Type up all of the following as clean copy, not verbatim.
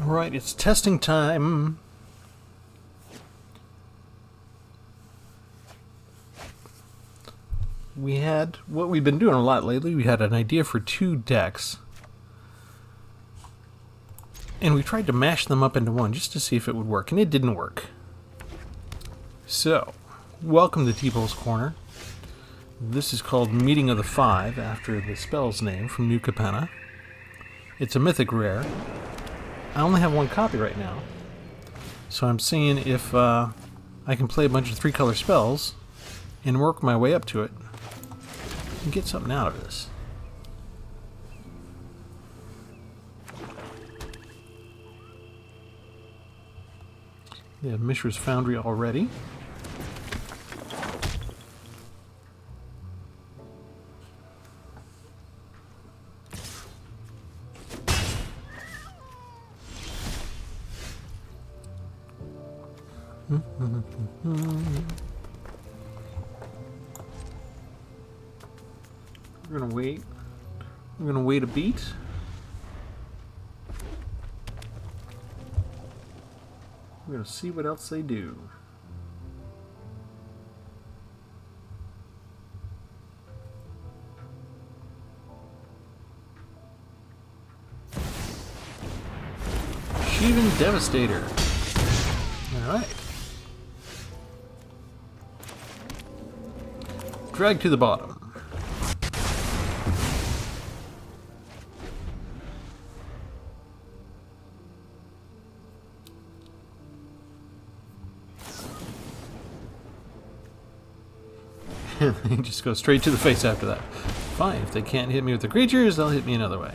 Alright, it's testing time. We had, what we've been doing a lot lately, we had an idea for 2 decks. And we tried to mash them up into one just to see if it would work, and it didn't work. So, welcome to Tpull's Corner. This is called Meeting of the Five, after the spell's name from New Capenna. It's a mythic rare. I only have 1 copy right now, so I'm seeing if I can play a bunch of 3-color spells and work my way up to it and get something out of this. They have Mishra's Foundry already. We're gonna wait. We're gonna wait a beat. We're gonna see what else they do. Sheevan Devastator. Alright. Drag to the bottom. And they just go straight to the face after that. Fine, if they can't hit me with the creatures, they'll hit me another way.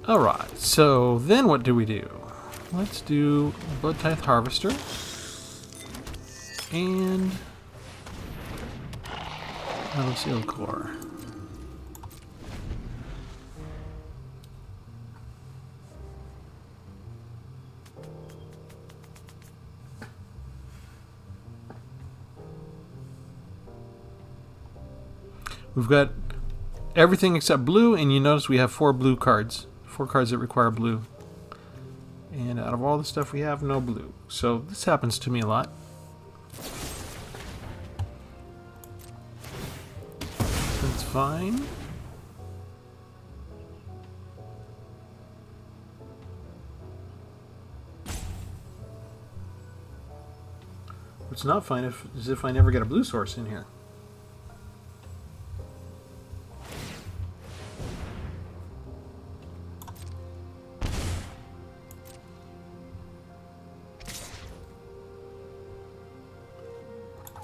Alright, so then what do we do? Let's do Blood Tithe Harvester. And Seal Core. We've got everything except blue, and you notice we have 4 blue cards. 4 cards that require blue. And out of all the stuff we have, no blue. So this happens to me a lot. That's fine. What's not fine is if I never get a blue source in here.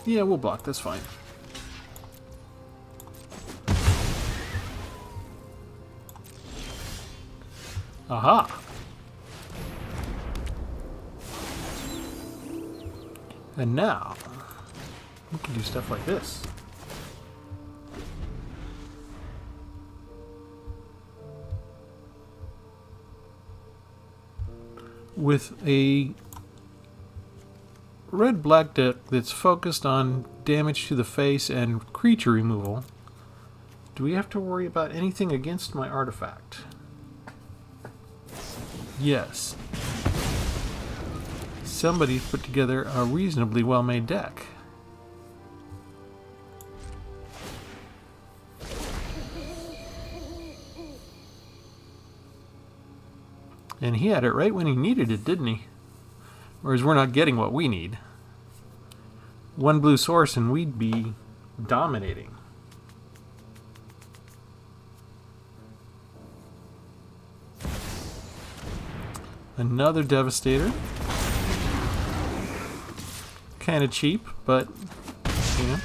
Yeah, we'll block. That's fine. Aha! And now, we can do stuff like this. With a red-black deck that's focused on damage to the face and creature removal, do we have to worry about anything against my artifact? Yes. Somebody put together a reasonably well-made deck. And he had it right when he needed it, didn't he? Whereas we're not getting what we need. 1 blue source and we'd be dominating. Another Devastator. Kind of cheap, but, you know,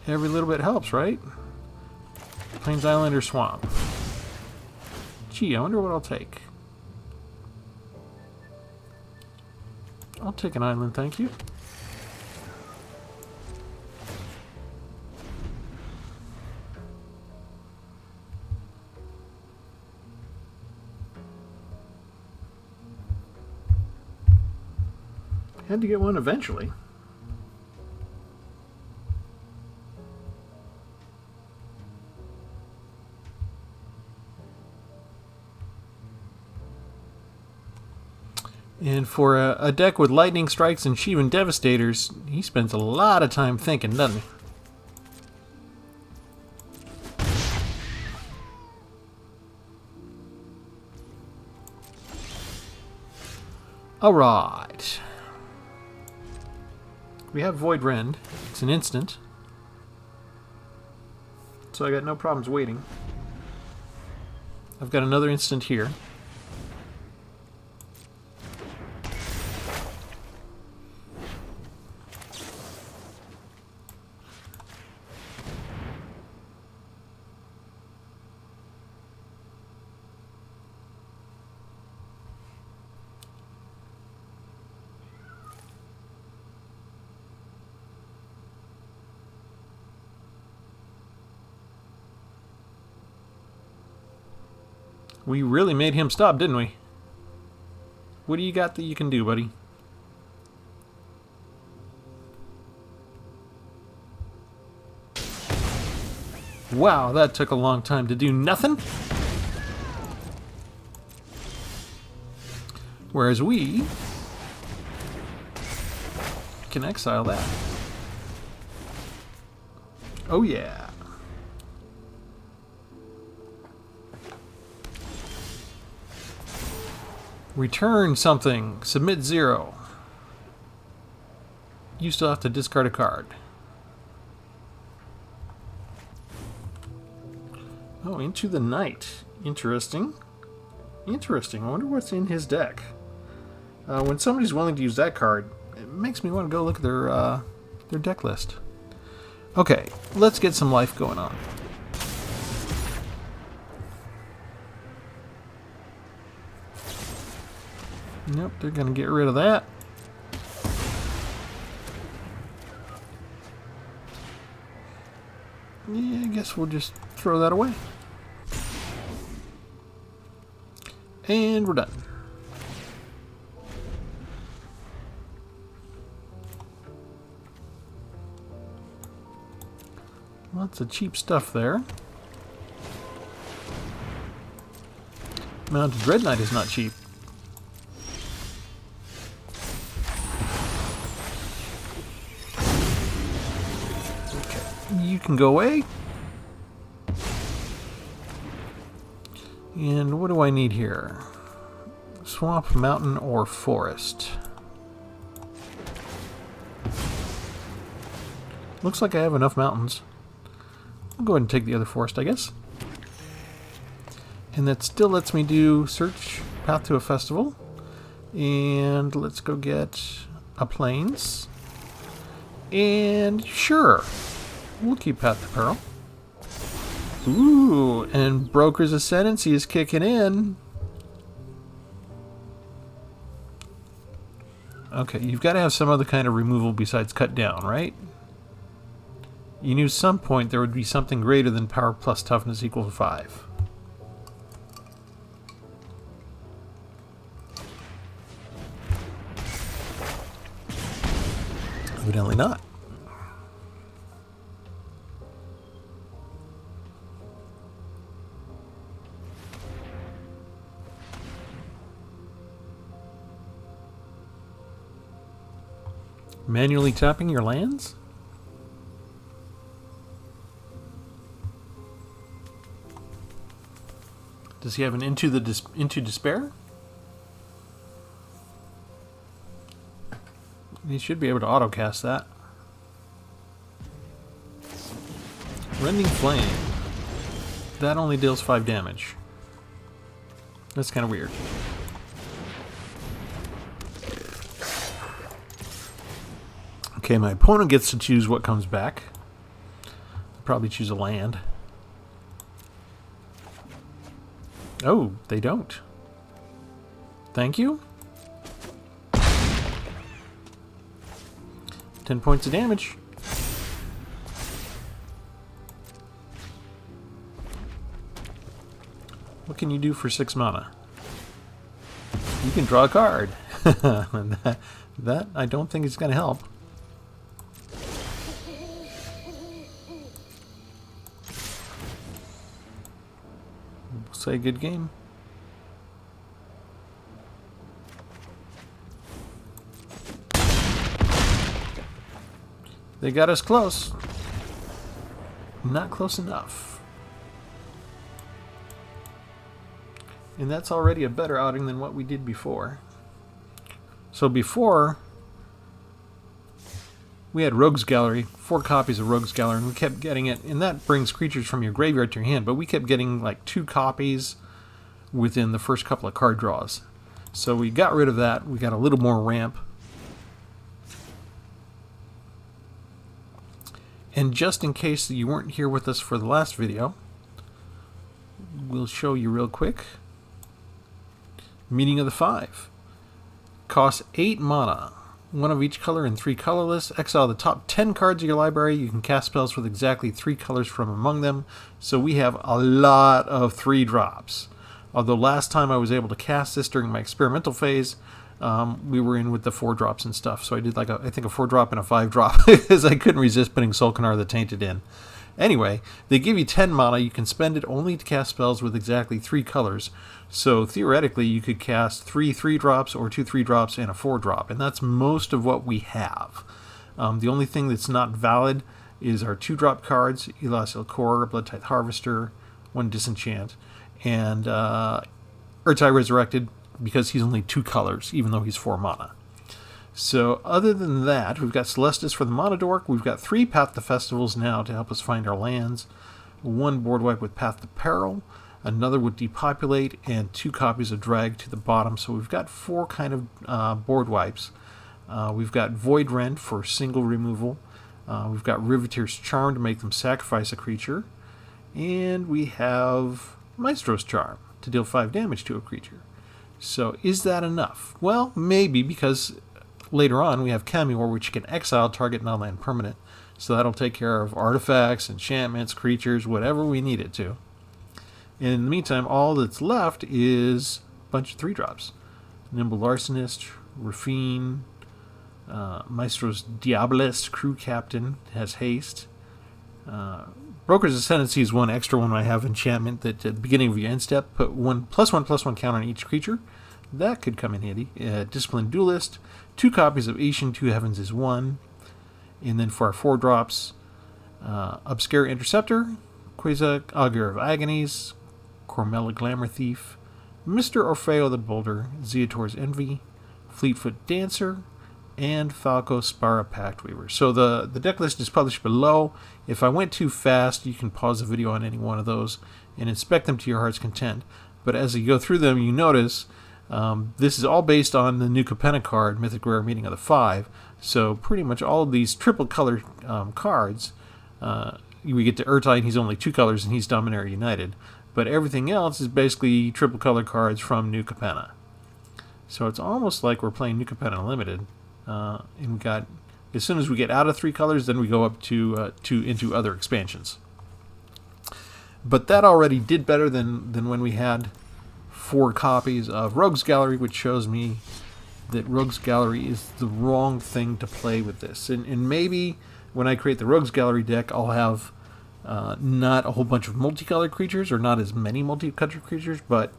every little bit helps, right? Plains Island or Swamp. Gee, I wonder what I'll take. I'll take an island, thank you. Had to get one eventually. And for a deck with Lightning Strikes and Shivan Devastators, he spends a lot of time thinking, doesn't he? Alright. We have Void Rend. It's an instant. So I got no problems waiting. I've got another instant here. We really made him stop, didn't we? What do you got that you can do, buddy? Wow, that took a long time to do nothing. Whereas we can exile that. Oh yeah. Return something. Submit 0. You still have to discard a card. Oh, Into the Night. Interesting. Interesting. I wonder what's in his deck. When somebody's willing to use that card, it makes me want to go look at their deck list. Okay, let's get some life going on. Nope, they're going to get rid of that. Yeah, I guess we'll just throw that away. And we're done. Lots of cheap stuff there. Mounted Dread Knight is not cheap. You can go away. And what do I need here? Swamp, mountain, or forest? Looks like I have enough mountains. I'll go ahead and take the other forest, I guess. And that still lets me do search path to a festival. And let's go get a plains. And sure. We'll keep Path to Peril. Ooh, and Broker's Ascendancy is kicking in. Okay, you've got to have some other kind of removal besides cut down, right? You knew some point there would be something greater than power plus toughness equals 5. Evidently not. Manually tapping your lands? Does he have an Into Despair? He should be able to autocast that. Rending Flame. That only deals 5 damage. That's kind of weird. Okay, my opponent gets to choose what comes back. I'll probably choose a land. Oh, they don't. Thank you. 10 points of damage. What can you do for 6 mana? You can draw a card. that I don't think is going to help. Say good game. They got us close. Not close enough. And that's already a better outing than what we did before. So before, we had Rogue's Gallery, 4 copies of Rogue's Gallery, and we kept getting it. And that brings creatures from your graveyard to your hand, but we kept getting like 2 copies within the first couple of card draws. So we got rid of that. We got a little more ramp. And just in case you weren't here with us for the last video, we'll show you real quick. Meeting of the 5. Costs 8 mana. 1 of each color and 3 colorless. Exile the top 10 cards of your library. You can cast spells with exactly 3 colors from among them. So we have a lot of 3-drops. Although last time I was able to cast this during my experimental phase, we were in with the 4-drops and stuff. So I did like I think a 4-drop and a 5-drop because I couldn't resist putting Solkanar the Tainted in. Anyway, they give you 10 mana. You can spend it only to cast spells with exactly 3 colors. So theoretically, you could cast 3 3-drops or 2 3-drops and a 4-drop. And that's most of what we have. The only thing that's not valid is our 2-drop cards, Elas Ilkor, Bloodtithe Harvester, 1 Disenchant, and Urtai Resurrected, because he's only 2 colors, even though he's 4 mana. So other than that, we've got Celestis for the Mana Dork. We've got 3 Path to Festivals now to help us find our lands. 1 board wipe with Path to Peril, another with Depopulate, and 2 copies of Drag to the bottom. So we've got 4 kind of board wipes. We've got Void Rend for single removal. We've got Riveteer's Charm to make them sacrifice a creature. And we have Maestro's Charm to deal 5 damage to a creature. So is that enough? Well, maybe, because later on we have Kamior, which can exile target non-land permanent. So that'll take care of artifacts, enchantments, creatures, whatever we need it to. And in the meantime, all that's left is a bunch of 3-drops. Nimble Larcenist, Rafine, Maestro's Diabolist, Crew Captain, has haste. Broker's Ascendancy is 1 extra one I have enchantment that at the beginning of your end step, put +1/+1 count on each creature. That could come in handy. Disciplined Duelist, 2 copies of Ishin, 2 Heavens is 1. And then for our 4-drops, Obscure Interceptor, Quasar Augur of Agonies, Cormella Glamour Thief, Mr. Orfeo the Boulder, Zeator's Envy, Fleetfoot Dancer, and Falco Spara Pact Weaver. So the deck list is published below. If I went too fast, you can pause the video on any one of those and inspect them to your heart's content. But as you go through them, you notice this is all based on the new Capenna card, Mythic Rare Meeting of the 5. So pretty much all of these triple color cards, we get to Urtai and he's only 2 colors and he's Dominaria United. But everything else is basically triple color cards from New Capenna. So it's almost like we're playing New Capenna Unlimited. And we got, as soon as we get out of 3 colors, then we go up to into other expansions. But that already did better than when we had 4 copies of Rogue's Gallery, which shows me that Rogue's Gallery is the wrong thing to play with this. And maybe when I create the Rogue's Gallery deck, I'll have not a whole bunch of multicolored creatures, or not as many multicolored creatures, but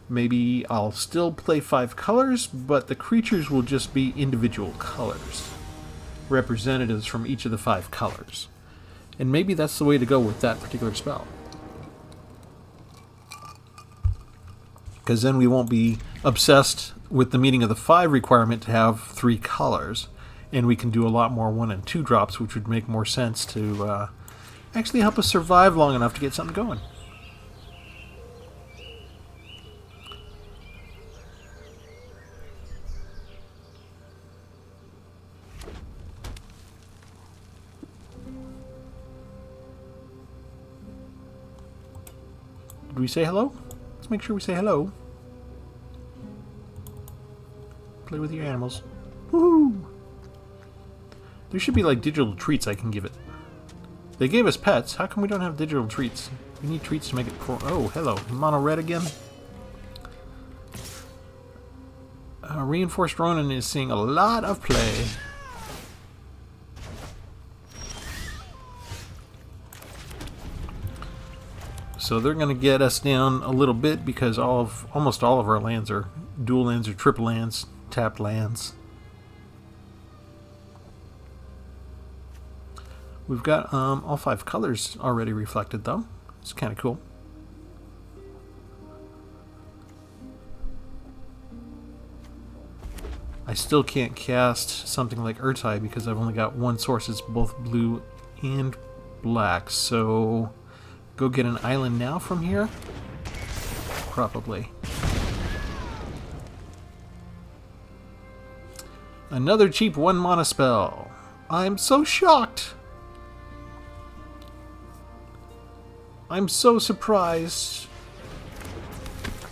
maybe I'll still play 5 colors, but the creatures will just be individual colors, representatives from each of the 5 colors. And maybe that's the way to go with that particular spell. Because then we won't be obsessed with the Meeting of the 5 requirement to have 3 colors, and we can do a lot more 1 and 2 drops, which would make more sense to actually help us survive long enough to get something going. Did we say hello? Let's make sure we say hello. Play with your animals. Woohoo! There should be like digital treats I can give it. They gave us pets. How come we don't have digital treats? We need treats to make it for. Oh, hello. Mono red again? Reinforced Ronin is seeing a lot of play. So they're going to get us down a little bit because almost all of our lands are dual lands or triple lands, tapped lands. We've got all 5 colors already reflected, though. It's kind of cool. I still can't cast something like Urtai because I've only got one source. It's both blue and black. So, go get an island now from here? Probably. Another cheap 1 mana spell. I'm so shocked. I'm so surprised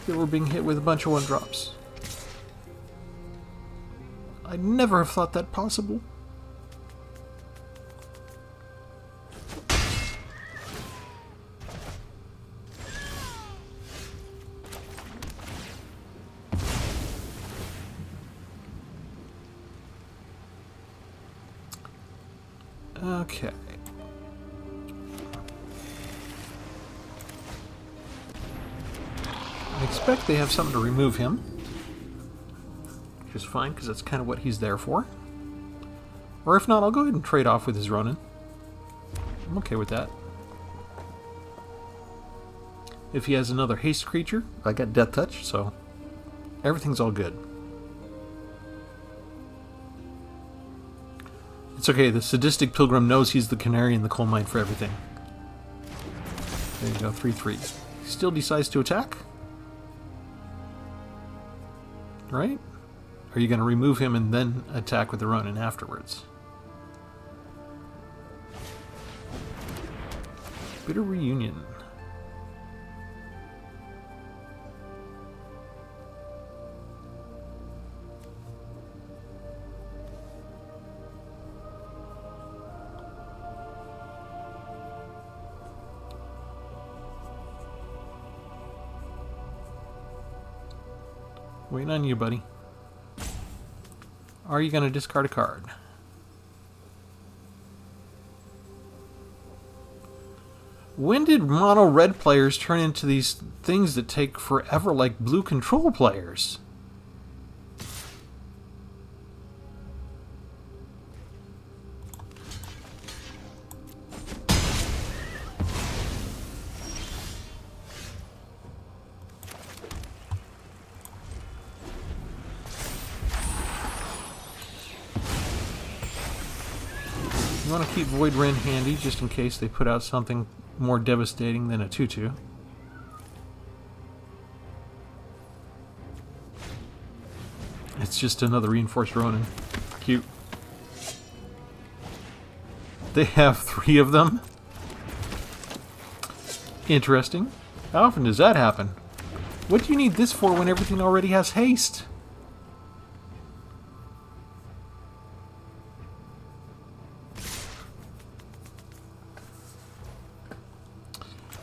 that we're being hit with a bunch of 1-drops. I'd never have thought that possible. Okay. I expect they have something to remove him. Which is fine, because that's kind of what he's there for. Or if not, I'll go ahead and trade off with his Ronin. I'm okay with that. If he has another haste creature, I got Death Touch, so everything's all good. It's okay, the sadistic pilgrim knows he's the canary in the coal mine for everything. There you go, 3/3. He still decides to attack? Right? Or are you going to remove him and then attack with the Ronin afterwards? Bitter Reunion. Waiting on you, buddy. Are you going to discard a card? When did mono red players turn into these things that take forever like blue control players? You want to keep Void Rend handy just in case they put out something more devastating than a 2/2. It's just another Reinforced Ronin. Cute. They have 3 of them? Interesting. How often does that happen? What do you need this for when everything already has haste?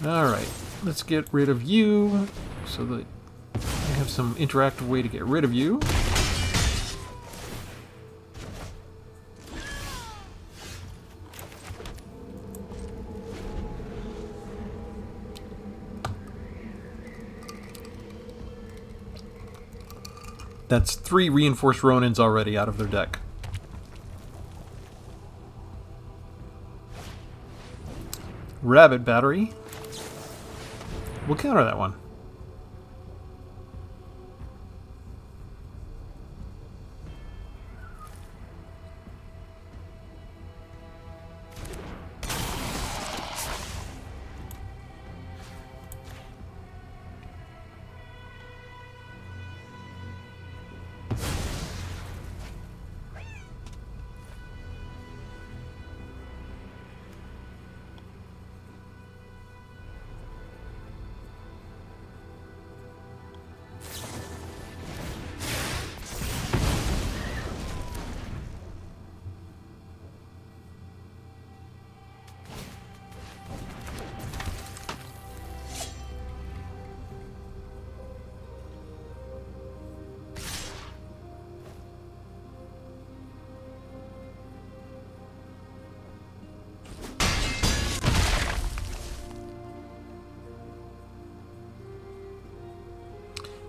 Alright, let's get rid of you so that I have some interactive way to get rid of you. That's 3 Reinforced Ronins already out of their deck. Rabbit Battery. We'll counter that one.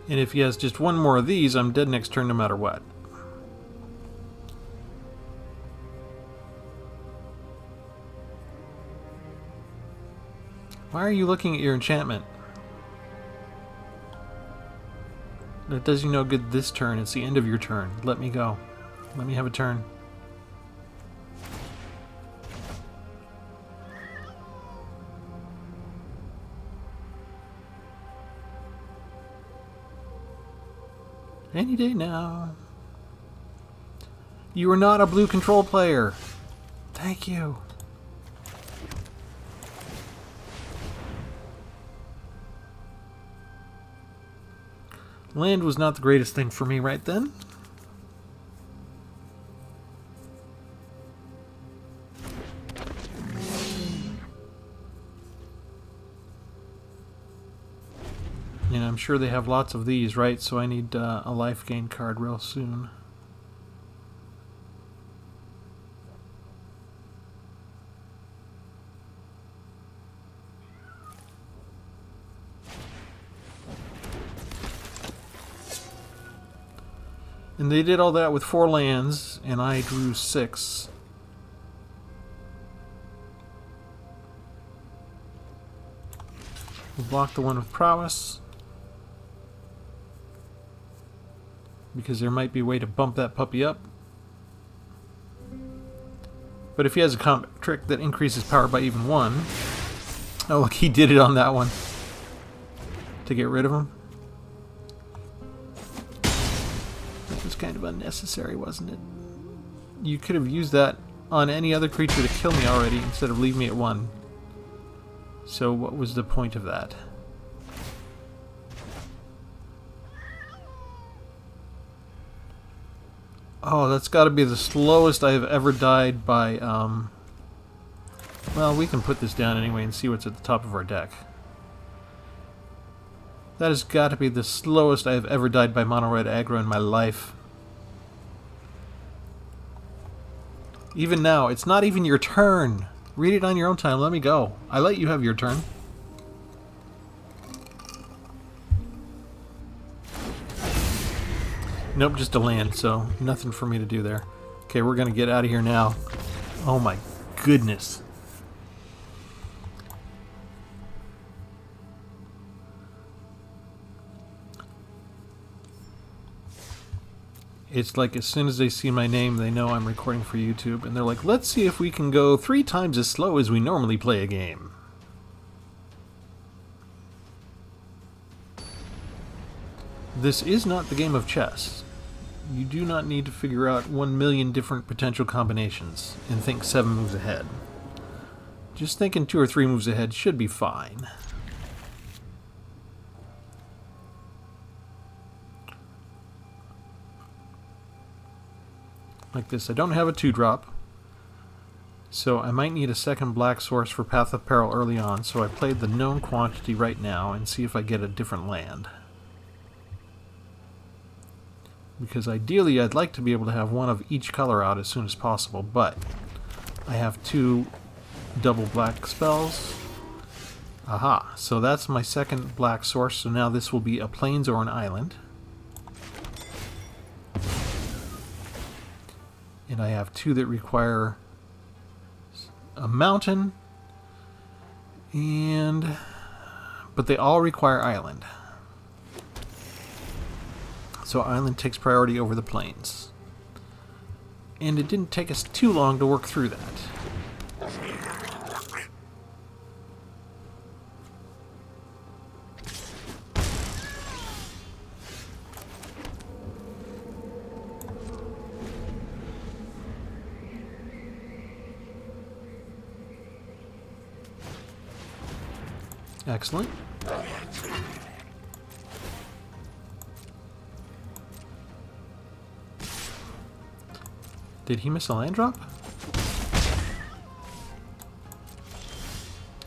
And if he has just one more of these, I'm dead next turn no matter what. Why are you looking at your enchantment? That does you no good this turn. It's the end of your turn. Let me go. Let me have a turn. Any day now. You are not a blue control player. Thank you. Land was not the greatest thing for me right then. And I'm sure they have lots of these, right? So I need a life gain card real soon. And they did all that with 4 lands, and I drew 6. We'll block the one with prowess, because there might be a way to bump that puppy up. But if he has a combat trick that increases power by even 1... Oh, look, he did it on that one. To get rid of him. That was kind of unnecessary, wasn't it? You could have used that on any other creature to kill me already, instead of leaving me at 1. So what was the point of that? Oh, that's got to be the slowest I have ever died by, well, we can put this down anyway and see what's at the top of our deck. That has got to be the slowest I have ever died by mono-red aggro in my life. Even now, it's not even your turn. Read it on your own time. Let me go. I let you have your turn. Nope, just a land, so nothing for me to do there. Okay, we're going to get out of here now. Oh my goodness. It's like as soon as they see my name, they know I'm recording for YouTube, and they're like, let's see if we can go 3 times as slow as we normally play a game. This is not the game of chess. You do not need to figure out 1 million different potential combinations and think 7 moves ahead. Just thinking 2 or 3 moves ahead should be fine. Like this. I don't have a 2-drop, so I might need a second black source for Path of Peril early on, so I played the known quantity right now and see if I get a different land. Because ideally I'd like to be able to have 1 of each color out as soon as possible, but I have 2 double black spells. Aha, so that's my second black source, so now this will be a plains or an island. And I have 2 that require a mountain, but they all require island. So island takes priority over the plains. And it didn't take us too long to work through that. Excellent. Did he miss a land drop?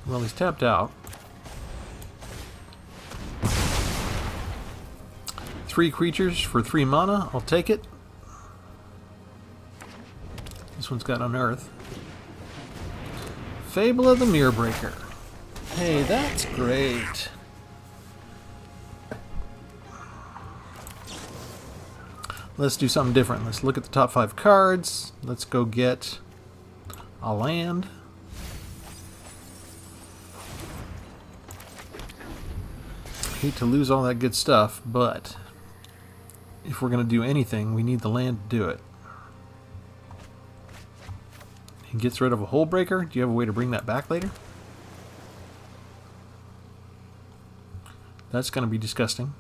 Well, he's tapped out. 3 creatures for 3 mana. I'll take it. This one's got Unearth. Fable of the Mirror Breaker. Hey, that's great. Let's do something different. Let's look at the top 5 cards. Let's go get a land. hate to lose all that good stuff, but if we're going to do anything, we need the land to do it. He gets rid of a hull breaker. Do you have a way to bring that back later? That's going to be disgusting.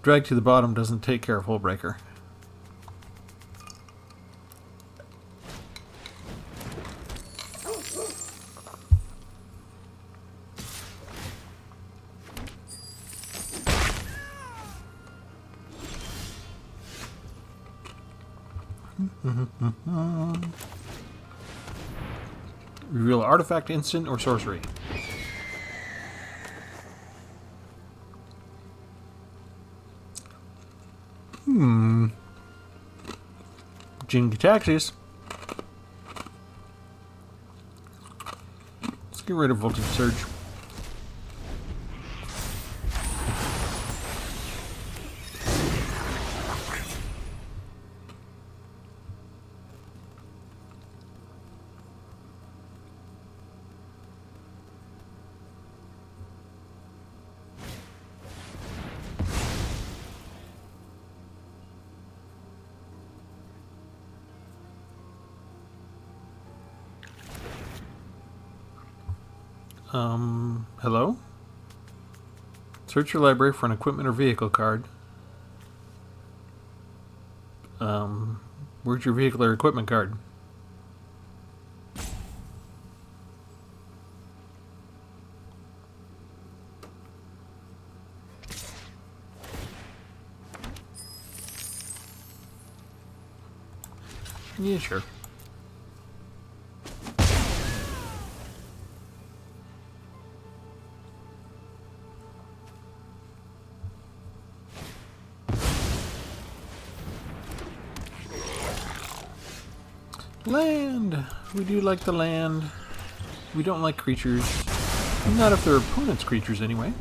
Drag to the bottom doesn't take care of hull breaker. Reveal artifact, instant, or sorcery. Jingy taxis. Let's get rid of voltage surge. Hello? Search your library for an equipment or vehicle card. Where's your vehicle or equipment card? Yeah, sure. Land! We do like the land. We don't like creatures. Not if they're opponent's creatures, anyway.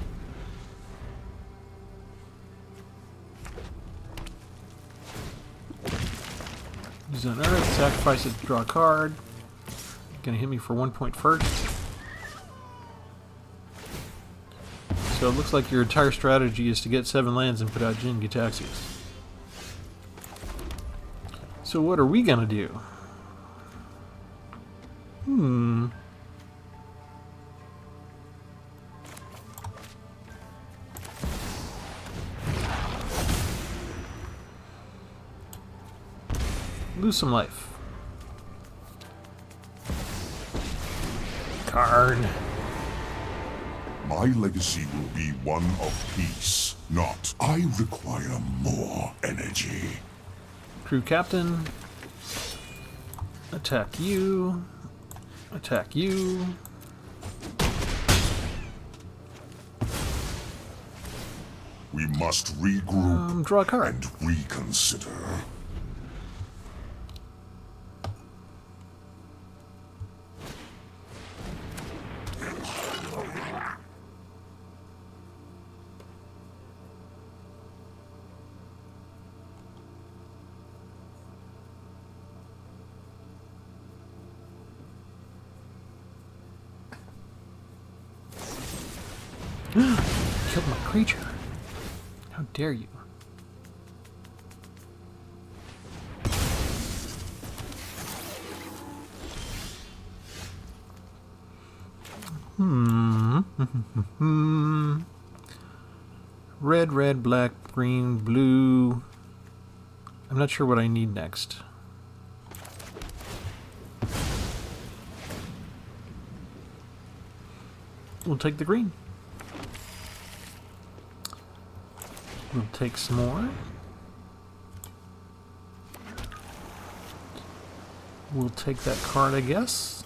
Use an earth, sacrifice it to draw a card. Gonna hit me for 1 point first. So it looks like your entire strategy is to get 7 lands and put out Jin Gitaxias. So what are we gonna do? Lose some life. Card. My legacy will be one of peace, not I require more energy. Crew captain. Attack you. Attack you. We must regroup Draw a card. and reconsider. Killed my creature. How dare you? Red, red, black, green, blue. I'm not sure what I need next. We'll take the green. We'll take some more. We'll take that card, I guess.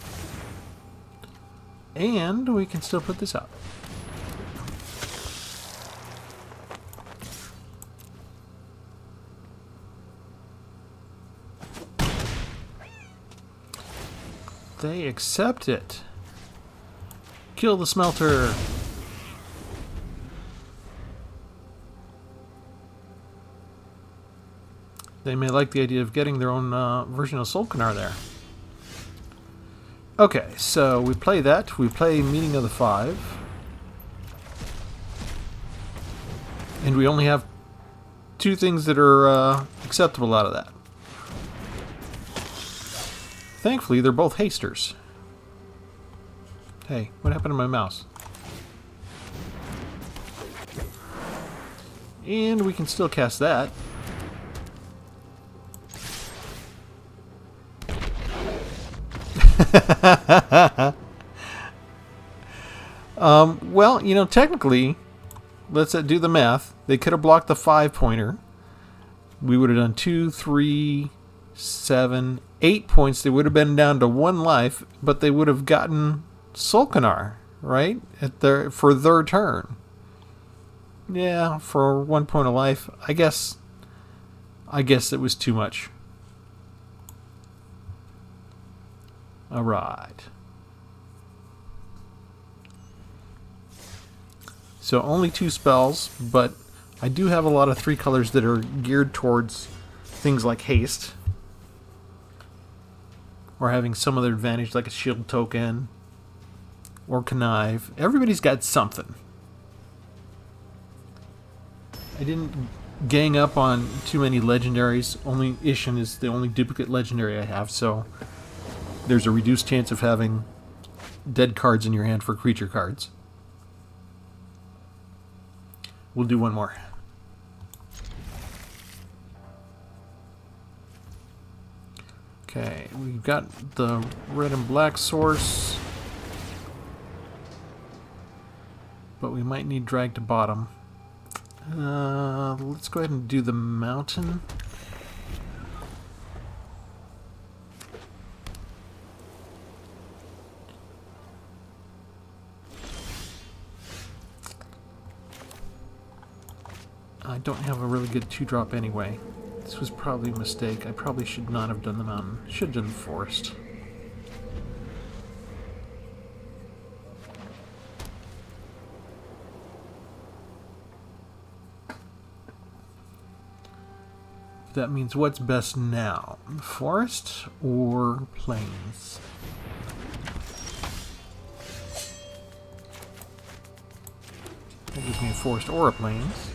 And we can still put this out. They accept it. Kill the smelter. They may like the idea of getting their own version of Solkanar there. Okay, so we play that. We play Meeting of the Five. And we only have 2 things that are acceptable out of that. Thankfully, they're both hasters. Hey, what happened to my mouse? And we can still cast that. Well, you know, technically, let's do the math. They could have blocked the 5-pointer. We would have done 2, 3, 7, 8 points. They would have been down to 1 life, but they would have gotten Sulkanar, right? For their turn. Yeah, for 1 point of life. I guess it was too much. Alright. So only 2 spells, but I do have a lot of 3 colors that are geared towards things like haste. Or having some other advantage like a shield token. Or connive. Everybody's got something. I didn't gang up on too many legendaries. Only Ishin is the only duplicate legendary I have, so there's a reduced chance of having dead cards in your hand for creature cards. We'll do one more. Okay, we've got the red and black source, but we might need drag to bottom. Let's go ahead and do the mountain. I don't have a really good 2-drop anyway. This was probably a mistake. I probably should not have done the mountain. Should have done the forest. That means what's best now? Forest or plains? That gives me a forest or a plains.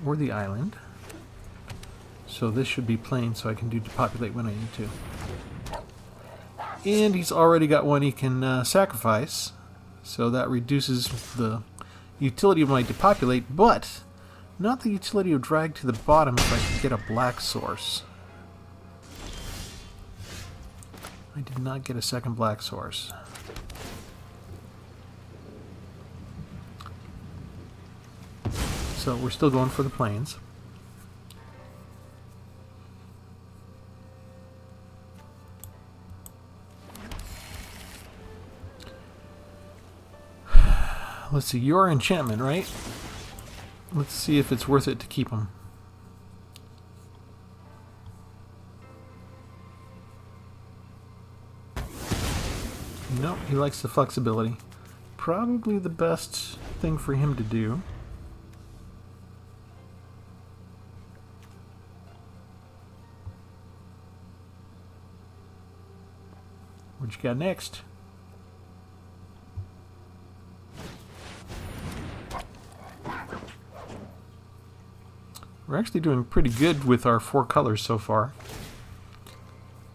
Or the island. So this should be plain, so I can do depopulate when I need to. And he's already got one he can sacrifice. So that reduces the utility of my depopulate, but not the utility of drag to the bottom if I can get a black source. I did not get a second black source. So we're still going for the plains. Let's see, you're enchantment, right? Let's see if it's worth it to keep him. Nope, he likes the flexibility. Probably the best thing for him to do. What you got next? We're actually doing pretty good with our 4 colors so far.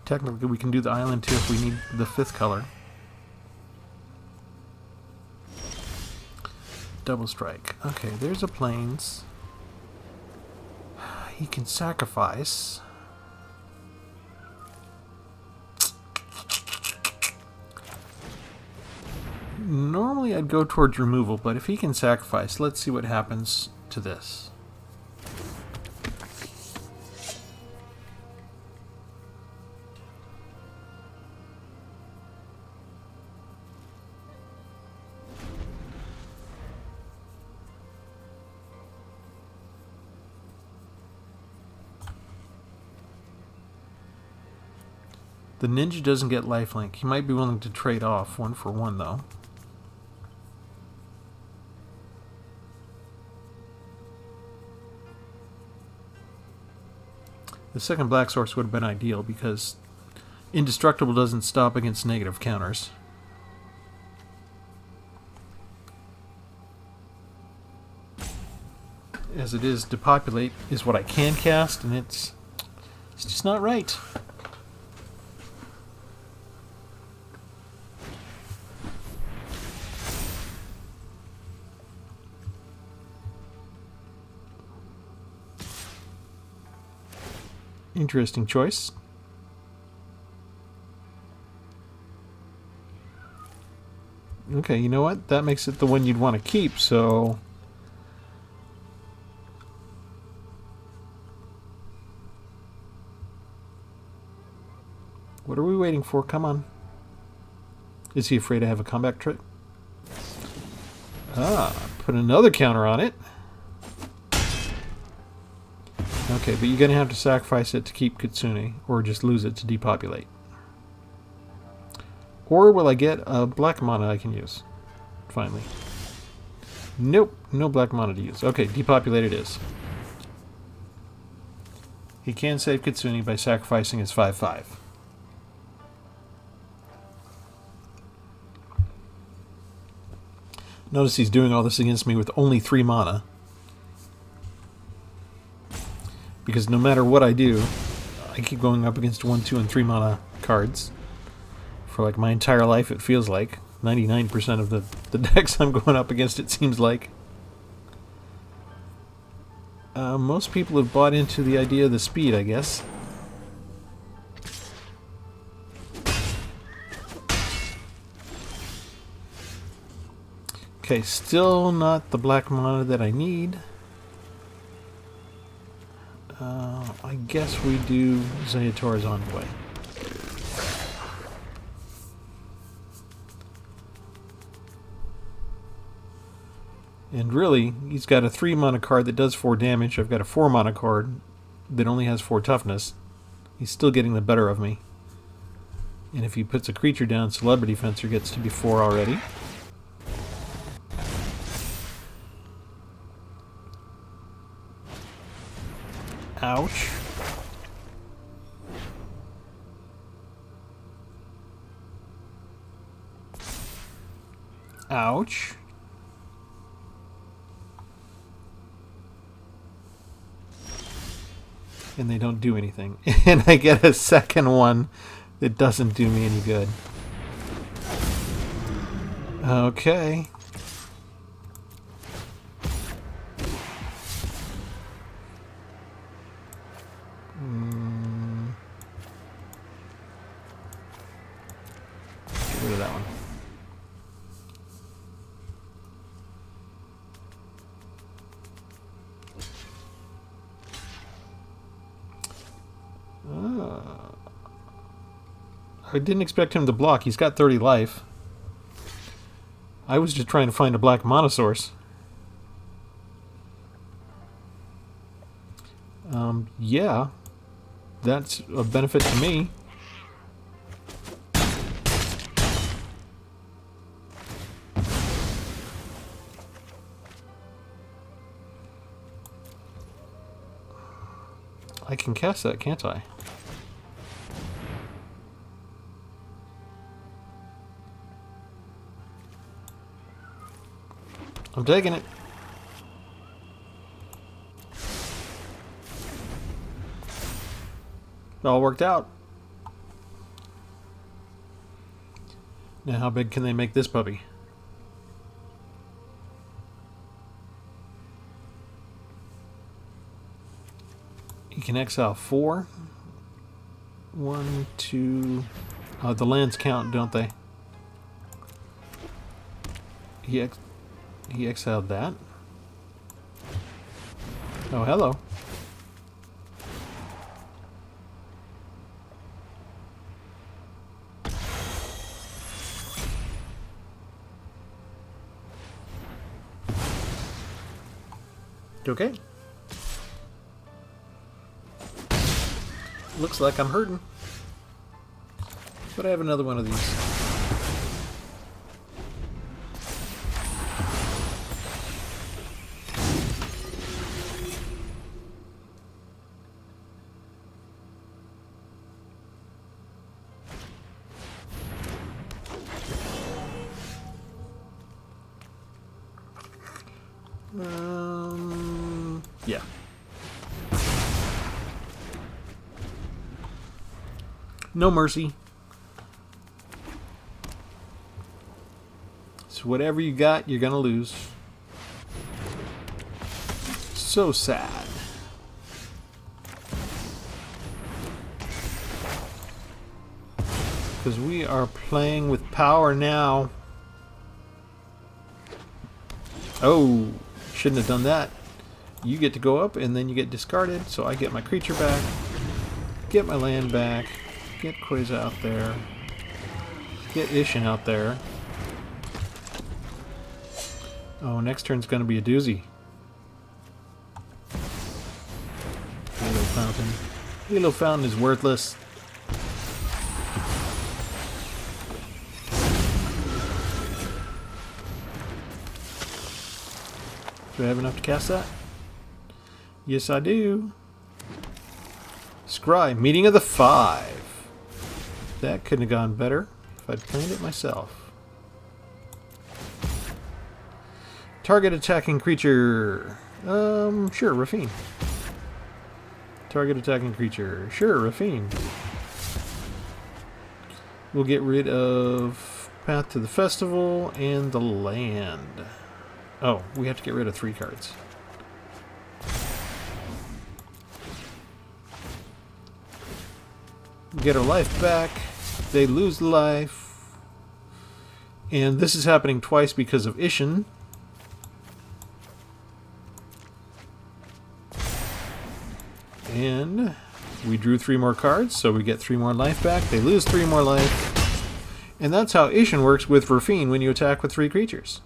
Technically we can do the island too if we need the 5th color. Double strike. Okay, there's a plains. He can sacrifice. Normally I'd go towards removal, but if he can sacrifice, let's see what happens to this. The ninja doesn't get lifelink. He might be willing to trade off 1 for 1 though. The second black source would have been ideal because indestructible doesn't stop against negative counters. as it is depopulate is what I can cast, and it's just not right. Interesting choice. Okay, you know what? That makes it the one you'd want to keep, so... What are we waiting for? Come on. Is he afraid to have a comeback trick? Ah, put another counter on it. Okay, but you're going to have to sacrifice it to keep Kitsune, or just lose it to depopulate. Or will I get a black mana I can use? Finally. Nope, no black mana to use. Okay, depopulate it is. He can save Kitsune by sacrificing his 5/5. Notice he's doing all this against me with only 3 mana. Because no matter what I do, I keep going up against 1, 2, and 3 mana cards. For like my entire life, it feels like. 99% of the decks I'm going up against, it seems like. Most people have bought into the idea of the speed, I guess. Okay, still not the black mana that I need. I guess we do Zayator's Envoy. And really, he's got a 3 mana card that does 4 damage. I've got a 4 mana card that only has 4 toughness. He's still getting the better of me. And if he puts a creature down, Celebrity Fencer gets to be 4 already. Ouch. Ouch. And they don't do anything. And I get a second one that doesn't do me any good. Okay. Get rid of that one. I didn't expect him to block. He's got 30 life. I was just trying to find a black mana source. Yeah. That's a benefit to me. I can cast that, can't I? I'm taking it. It all worked out. Now how big can they make this puppy? He can exile 4. 1, 2... the lands count, don't they? He exiled that. Oh, hello. Okay. Looks like I'm hurting. But I have another one of these. Yeah. No mercy. So whatever you got, you're gonna lose. So sad. Because we are playing with power now. Oh, shouldn't have done that. You get to go up and then you get discarded, so I get my creature back, get my land back, get Quaza out there, get Ishin out there. Oh, next turn's going to be a doozy. Halo Fountain. Halo Fountain is worthless. Do I have enough to cast that? Yes, I do. Scry, Meeting of the Five. That couldn't have gone better if I'd planned it myself. Target attacking creature. Sure, Rafine. Target attacking creature. Sure, Rafine. We'll get rid of Path to the Festival and the land. Oh, we have to get rid of 3 cards. Get our life back. They lose life. And this is happening twice because of Ishin. And we drew 3 more cards, so we get 3 more life back. They lose 3 more life. And that's how Ishin works with Rafine when you attack with 3 creatures.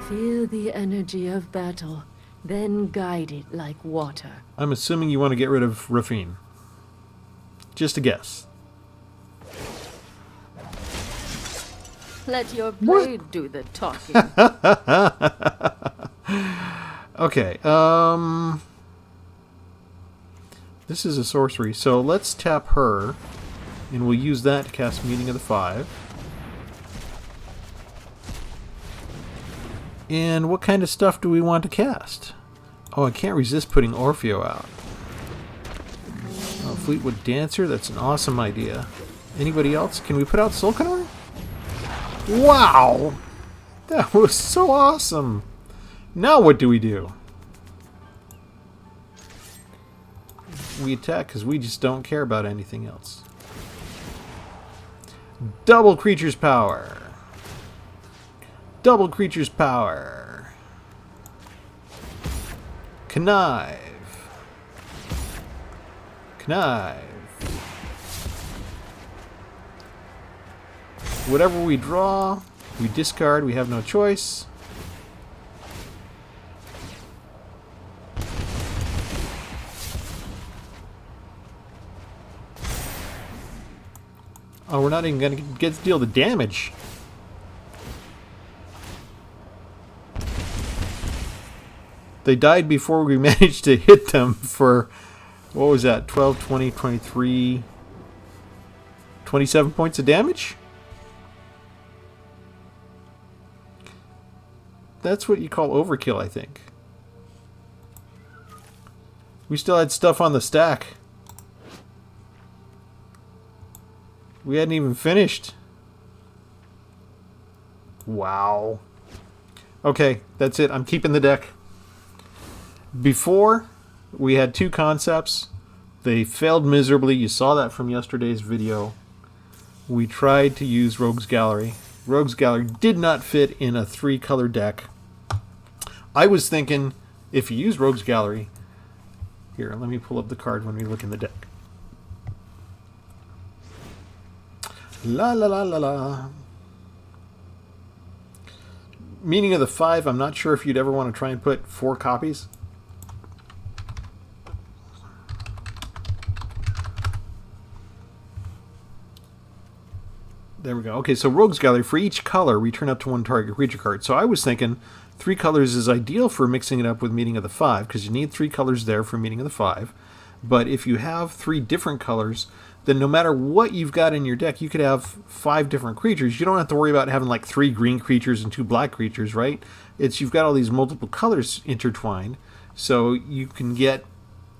Feel the energy of battle, then guide it like water. I'm assuming you want to get rid of Rafine. Just a guess. Let your blade do the talking. Okay, this is a sorcery, so let's tap her, and we'll use that to cast Meeting of the Five. And what kind of stuff do we want to cast? Oh, I can't resist putting Orfeo out. Oh, Fleetwood Dancer, that's an awesome idea. Anybody else? Can we put out Sulcanor? Wow! That was so awesome! Now what do? We attack because we just don't care about anything else. Double creature's power! Double creature's power! Connive! Connive! Whatever we draw, we discard, we have no choice. Oh, we're not even going to get to deal the damage. They died before we managed to hit them for, what was that, 12, 20, 23, 27 points of damage? That's what you call overkill, I think. We still had stuff on the stack. We hadn't even finished. Wow. Okay, that's it. I'm keeping the deck. Before, we had 2 concepts. They failed miserably. You saw that from yesterday's video. We tried to use Rogue's Gallery. Rogue's Gallery did not fit in a 3-color deck. I was thinking, if you use Rogue's Gallery... Here, let me pull up the card when we look in the deck. La la la la la. Meaning of the 5, I'm not sure if you'd ever want to try and put 4 copies. There we go. Okay, so Rogue's Gallery, for each color, return up to 1 target creature card. So I was thinking 3 colors is ideal for mixing it up with Meeting of the 5, because you need 3 colors there for Meeting of the 5. But if you have 3 different colors, then no matter what you've got in your deck, you could have 5 different creatures. You don't have to worry about having like 3 green creatures and 2 black creatures, right? You've got all these multiple colors intertwined, so you can get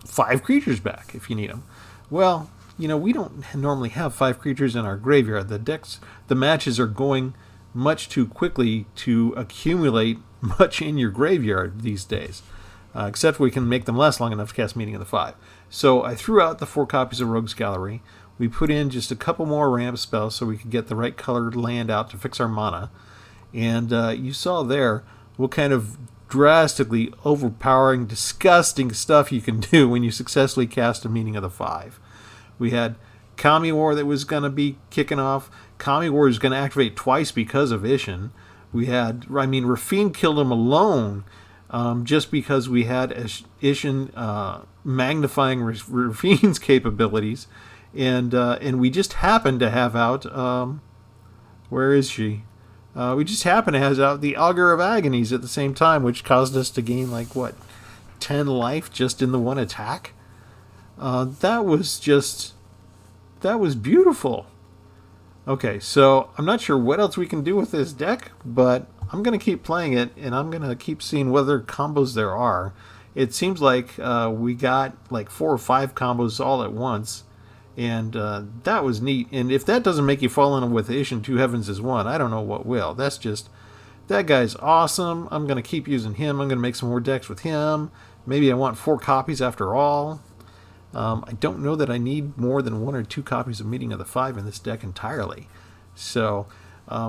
5 creatures back if you need them. Well, we don't normally have 5 creatures in our graveyard. The matches are going much too quickly to accumulate much in your graveyard these days. Except we can make them last long enough to cast Meeting of the Five. So I threw out the 4 copies of Rogue's Gallery. We put in just a couple more ramp spells so we could get the right colored land out to fix our mana. And you saw there what kind of drastically overpowering, disgusting stuff you can do when you successfully cast a Meeting of the Five. We had Kami War that was going to be kicking off. Kami War is going to activate twice because of Ishin. Rafine killed him alone. Just because we had Ishin magnifying Rafine's capabilities, and we just happened to have out where is she? We just happened to have out the Augur of Agonies at the same time, which caused us to gain 10 life just in the one attack. That was beautiful. Okay, so I'm not sure what else we can do with this deck, but I'm going to keep playing it, and I'm going to keep seeing what other combos there are. It seems like we got 4 or 5 combos all at once, and that was neat. And if that doesn't make you fall in love with Ishin, Two Heavens is One, I don't know what will. That guy's awesome. I'm going to keep using him. I'm going to make some more decks with him. Maybe I want 4 copies after all. I don't know that I need more than 1 or 2 copies of Meeting of the Five in this deck entirely. So...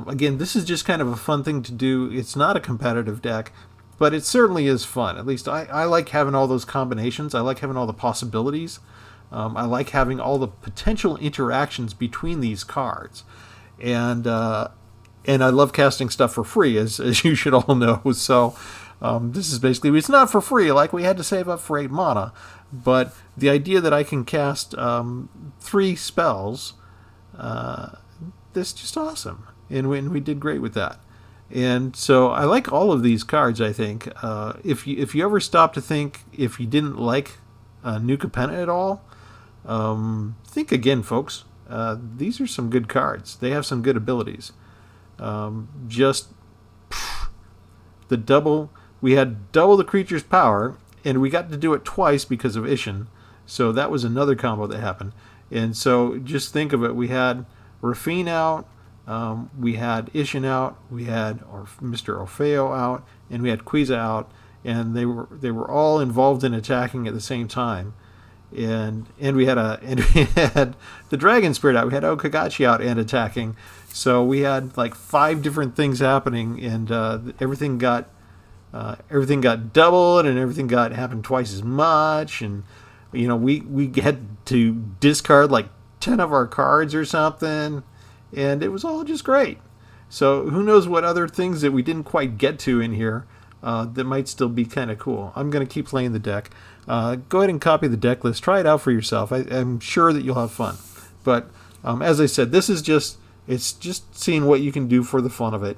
again, this is just kind of a fun thing to do. It's not a competitive deck, but it certainly is fun. At least I like having all those combinations. I like having all the possibilities. I like having all the potential interactions between these cards. And I love casting stuff for free, as you should all know. So this is basically, it's not for free, like we had to save up for 8 mana. But the idea that I can cast 3 spells, that's just awesome. And we did great with that. And so I like all of these cards, I think. If you ever stop to think if you didn't like New Capenna at all, think again, folks. These are some good cards. They have some good abilities. We had double the creature's power, and we got to do it twice because of Ishin. So that was another combo that happened. And so just think of it. We had Rafine out. We had Ishin out, we had Mr. Orfeo out, and we had Quiza out, and they were all involved in attacking at the same time. And we had the Dragon Spirit out. We had Okagachi out and attacking. So we had 5 different things happening, and everything got doubled, and everything happened twice as much. And we had to discard 10 of our cards or something. And it was all just great. So who knows what other things that we didn't quite get to in here that might still be kind of cool. I'm going to keep playing the deck. Go ahead and copy the deck list. Try it out for yourself. I'm sure that you'll have fun. But as I said, it's just seeing what you can do for the fun of it.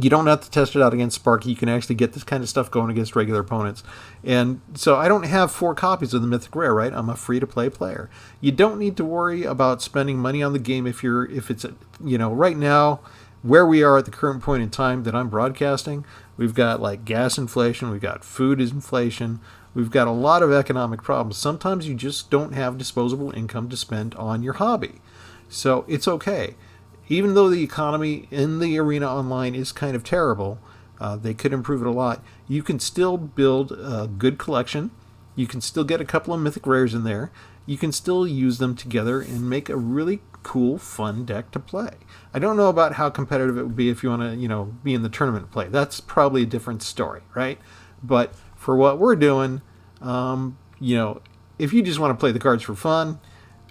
You don't have to test it out against Sparky. You can actually get this kind of stuff going against regular opponents. And so I don't have 4 copies of the Mythic Rare, right? I'm a free-to-play player. You don't need to worry about spending money on the game if it's right now, where we are at the current point in time that I'm broadcasting, we've got gas inflation, we've got food inflation, we've got a lot of economic problems. Sometimes you just don't have disposable income to spend on your hobby. So it's okay. Even though the economy in the arena online is kind of terrible, they could improve it a lot. You can still build a good collection. You can still get a couple of Mythic Rares in there. You can still use them together and make a really cool, fun deck to play. I don't know about how competitive it would be if you want to, be in the tournament play. That's probably a different story, right? But for what we're doing, if you just want to play the cards for fun,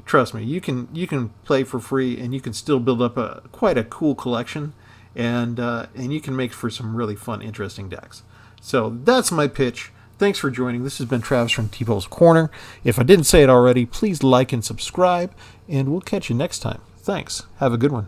trust me, you can play for free, and you can still build up quite a cool collection, and you can make for some really fun, interesting decks. So that's my pitch. Thanks for joining. This has been Travis from Tpull's Corner. If I didn't say it already, please like and subscribe, and we'll catch you next time. Thanks. Have a good one.